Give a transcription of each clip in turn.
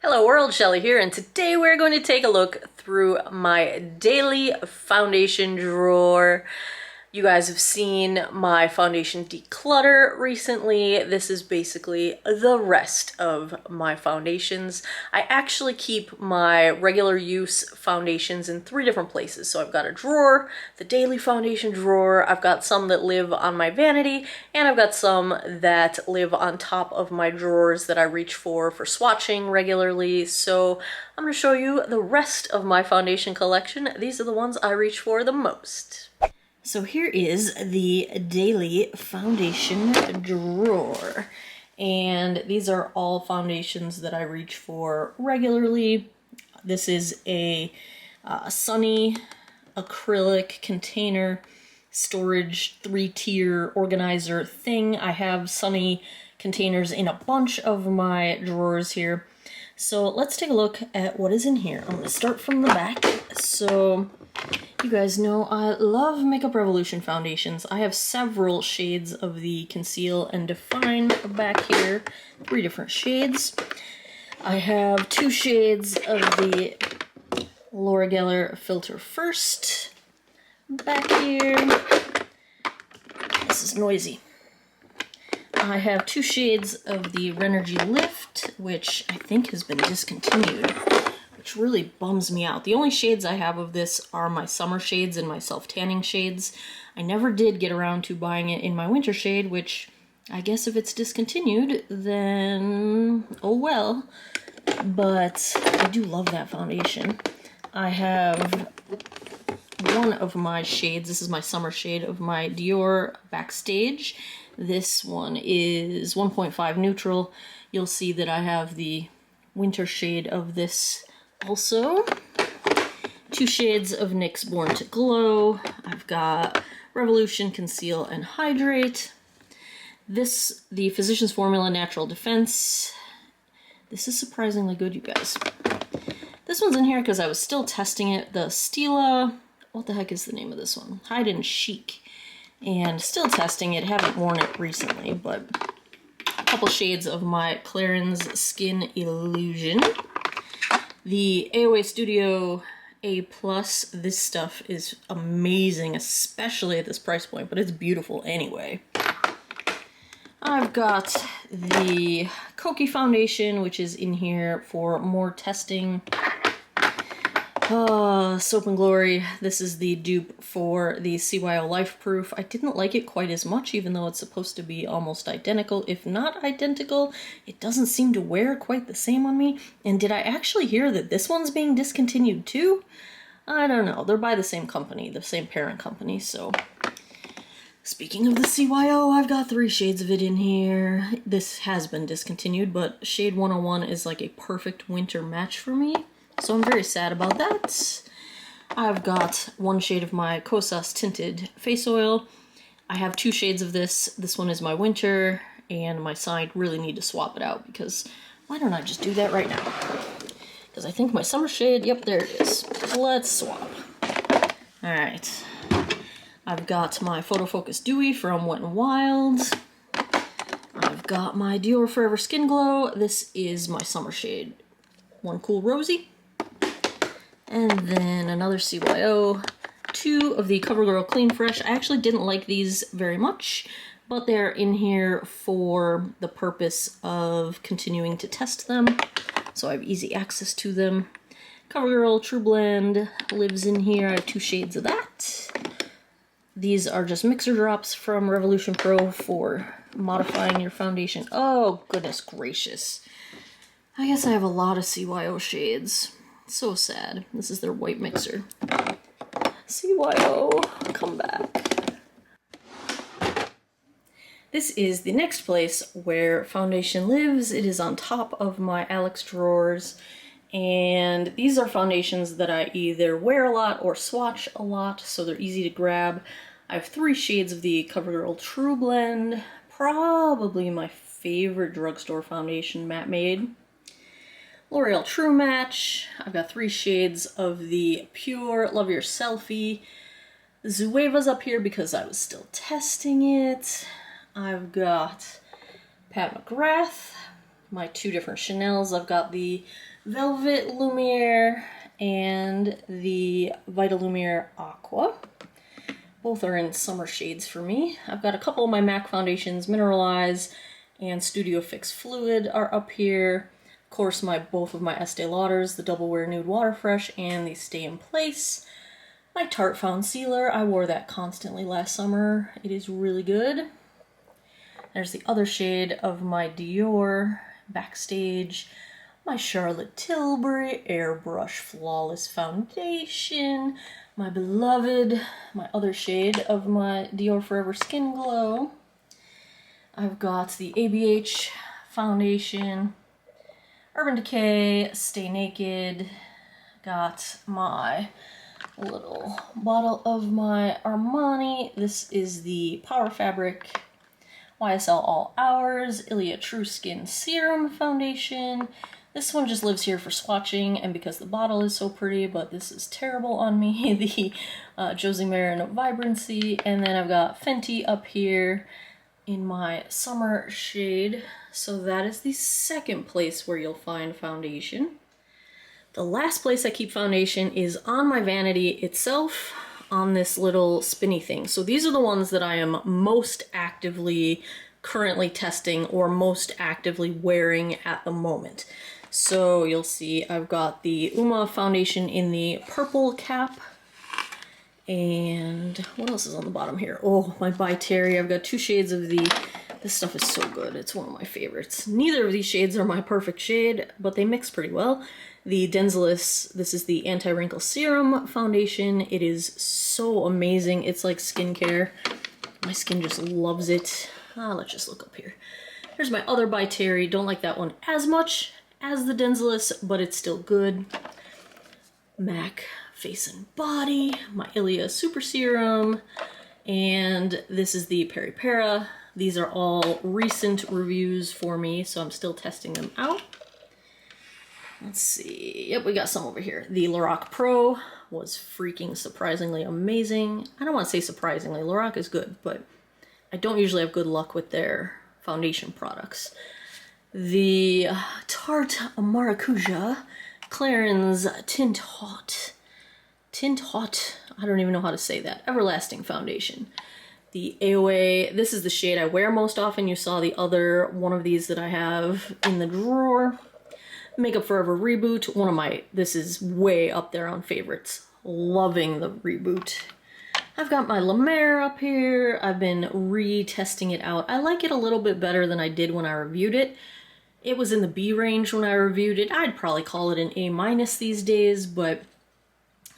Hello world, Shelly here, and today we're going to take a look through my daily foundation drawer. You guys have seen my foundation declutter recently. This is basically the rest of my foundations. I actually keep my regular use foundations in 3 different places. So I've got a drawer, the daily foundation drawer, I've got some that live on my vanity, and I've got some that live on top of my drawers that I reach for swatching regularly. So I'm going to show you the rest of my foundation collection. These are the ones I reach for the most. So here is the daily foundation drawer, and these are all foundations that I reach for regularly. This is a Sunny acrylic container storage 3-tier organizer thing. I have Sunny containers in a bunch of my drawers here. So let's take a look at what is in here. I'm going to start from the back. So you guys know I love Makeup Revolution foundations. I have several shades of the Conceal and Define back here. 3 different shades. I have 2 shades of the Lorac Filter First back here. This is noisy. I have 2 shades of the Renergy Lift, which I think has been discontinued, which really bums me out. The only shades I have of this are my summer shades and my self-tanning shades. I never did get around to buying it in my winter shade, which I guess if it's discontinued, then oh well. But I do love that foundation. I have one of my shades, this is my summer shade of my Dior Backstage. This one is 1.5 neutral. You'll see that I have the winter shade of this also. 2 shades of NYX Born to Glow. I've got Revolution Conceal and Hydrate. This, the Physicians Formula Natural Defense. This is surprisingly good, you guys. This one's in here because I was still testing it. The Stila, what the heck is the name of this one? Hide and Chic. And still testing it, haven't worn it recently, but a couple shades of my Clarins Skin Illusion. The AOA Studio A+, this stuff is amazing, especially at this price point, but it's beautiful anyway. I've got the Kokie foundation, which is in here for more testing. Soap and Glory. This is the dupe for the CYO Life Proof. I didn't like it quite as much, even though it's supposed to be almost identical. If not identical, it doesn't seem to wear quite the same on me. And did I actually hear that this one's being discontinued too? I don't know. They're by the same company, the same parent company, so. Speaking of the CYO, I've got 3 shades of it in here. This has been discontinued, but shade 101 is like a perfect winter match for me. So I'm very sad about that. I've got 1 shade of my Kosas Tinted Face Oil. I have 2 shades of this. This one is my winter, and my side really need to swap it out because why don't I just do that right now? Because I think my summer shade, yep, there it is. Let's swap. Alright. I've got my Photo Focus Dewy from Wet n Wild. I've got my Dior Forever Skin Glow. This is my summer shade. One Cool Rosy. And then another CYO, 2 of the CoverGirl Clean Fresh. I actually didn't like these very much, but they're in here for the purpose of continuing to test them, so I have easy access to them. CoverGirl True Blend lives in here. I have 2 shades of that. These are just mixer drops from Revolution Pro for modifying your foundation. Oh, goodness gracious. I guess I have a lot of CYO shades. So sad. This is their white mixer. CYO, come back. This is the next place where foundation lives. It is on top of my Alex drawers. And these are foundations that I either wear a lot or swatch a lot, so they're easy to grab. I have 3 shades of the CoverGirl True Blend. Probably my favorite drugstore foundation matte made. L'Oreal True Match. I've got 3 shades of the Pure Love Your Selfie. Zueva's up here because I was still testing it. I've got Pat McGrath. my two different Chanels. I've got the Velvet Lumiere and the Vita Lumiere Aqua. Both are in summer shades for me. I've got a couple of my MAC foundations, Mineralize and Studio Fix Fluid are up here. Of course, both of my Estee Lauders, the Double Wear Nude Waterfresh and the Stay in Place. My Tarte Found Sealer, I wore that constantly last summer. It is really good. There's the other shade of my Dior Backstage, my Charlotte Tilbury Airbrush Flawless Foundation, my beloved, my other shade of my Dior Forever Skin Glow. I've got the ABH foundation, Urban Decay, Stay Naked, got my little bottle of my Armani. This is the Power Fabric YSL All Hours Ilia True Skin Serum Foundation. This one just lives here for swatching and because the bottle is so pretty, but this is terrible on me. The Josie Maran Vibrancy. And then I've got Fenty up here in my summer shade. So that is the second place where you'll find foundation. The last place I keep foundation is on my vanity itself, on this little spinny thing. So these are the ones that I am most actively currently testing or most actively wearing at the moment. So you'll see I've got the Uma foundation in the purple cap. And what else is on the bottom here? Oh, my By Terry. I've got two shades of this stuff is so good. It's one of my favorites. Neither of these shades are my perfect shade, but they mix pretty well. The Denzalis, this is the Anti-Wrinkle Serum Foundation. It is so amazing. It's like skincare. My skin just loves it. Let's just look up here. Here's my other By Terry. Don't like that one as much as the Denzalis, but it's still good. MAC Face and Body, my Ilia Super Serum, and this is the Peri Para. These are all recent reviews for me, so I'm still testing them out. Let's see. Yep, we got some over here. The Lorac Pro was freaking surprisingly amazing. I don't want to say surprisingly. Lorac is good, but I don't usually have good luck with their foundation products. The Tarte Maracuja Clarins Tint Hot. I don't even know how to say that. Everlasting Foundation. The AOA, this is the shade I wear most often. You saw the other one of these that I have in the drawer. Makeup Forever Reboot, this is way up there on favorites. Loving the Reboot. I've got my La Mer up here. I've been retesting it out. I like it a little bit better than I did when I reviewed it. It was in the B range when I reviewed it. I'd probably call it an A- these days, but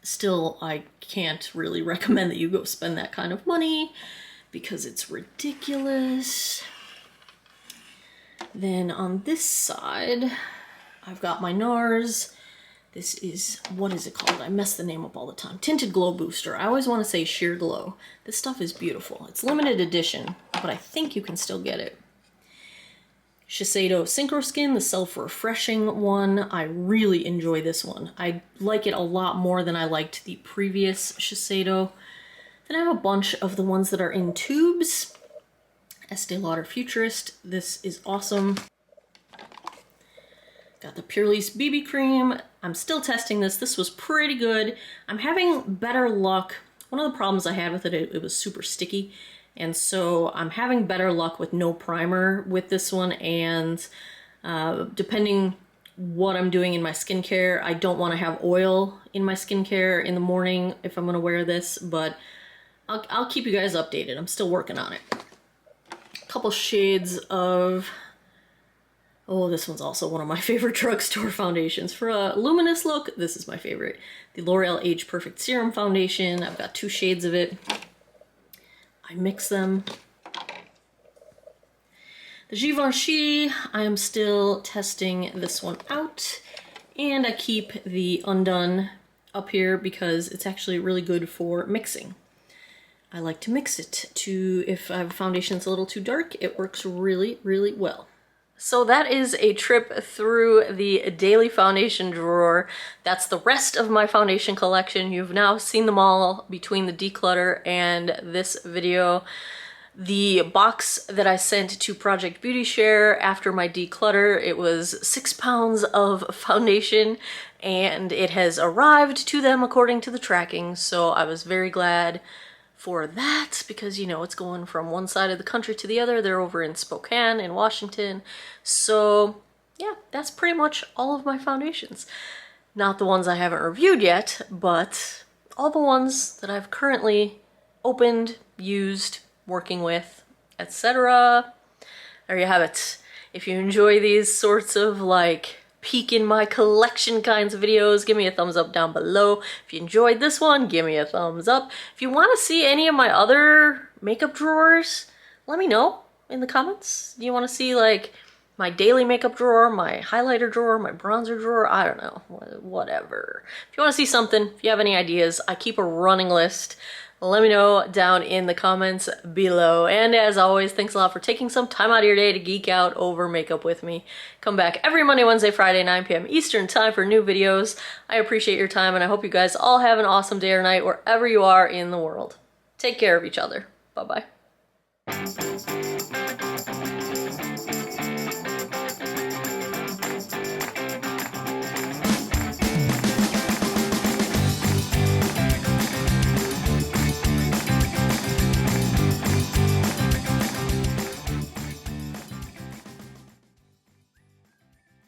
still, I can't really recommend that you go spend that kind of money because it's ridiculous. Then on this side, I've got my NARS. This is, what is it called? I mess the name up all the time. Tinted Glow Booster. I always want to say Sheer Glow. This stuff is beautiful. It's limited edition, but I think you can still get it. Shiseido Synchro Skin, the self-refreshing one. I really enjoy this one. I like it a lot more than I liked the previous Shiseido. Then I have a bunch of the ones that are in tubes. Estee Lauder Futurist. This is awesome. Got the Purlisse BB Cream. I'm still testing this. This was pretty good. I'm having better luck. One of the problems I had with it, it was super sticky. And so I'm having better luck with no primer with this one, and depending what I'm doing in my skincare, I don't want to have oil in my skincare in the morning if I'm going to wear this, but I'll keep you guys updated. I'm still working on it. A couple shades of, oh, this one's also one of my favorite drugstore foundations. For a luminous look, this is my favorite. The L'Oreal Age Perfect Serum Foundation. I've got two shades of it. I mix them. The Givenchy, I am still testing this one out. And I keep the Undone up here because it's actually really good for mixing. I like to mix it to, if I have a foundation that's a little too dark, it works really, really well. So that is a trip through the daily foundation drawer. That's the rest of my foundation collection. You've now seen them all between the declutter and this video. The box that I sent to Project Beauty Share after my declutter, it was 6 pounds of foundation, and it has arrived to them according to the tracking, so I was very glad for that, because, you know, it's going from one side of the country to the other. They're over in Spokane in Washington. So yeah, that's pretty much all of my foundations. Not the ones I haven't reviewed yet, but all the ones that I've currently opened, used, working with, etc. There you have it. If you enjoy these sorts of like peek in my collection kinds of videos, give me a thumbs up down below. If you enjoyed this one, give me a thumbs up. If you want to see any of my other makeup drawers, let me know in the comments. Do you want to see like my daily makeup drawer, my highlighter drawer, my bronzer drawer? I don't know, whatever. If you want to see something, if you have any ideas, I keep a running list. Let me know down in the comments below. And as always, thanks a lot for taking some time out of your day to geek out over makeup with me. Come back every Monday, Wednesday, Friday, 9 p.m. Eastern time for new videos. I appreciate your time, and I hope you guys all have an awesome day or night wherever you are in the world. Take care of each other. Bye-bye.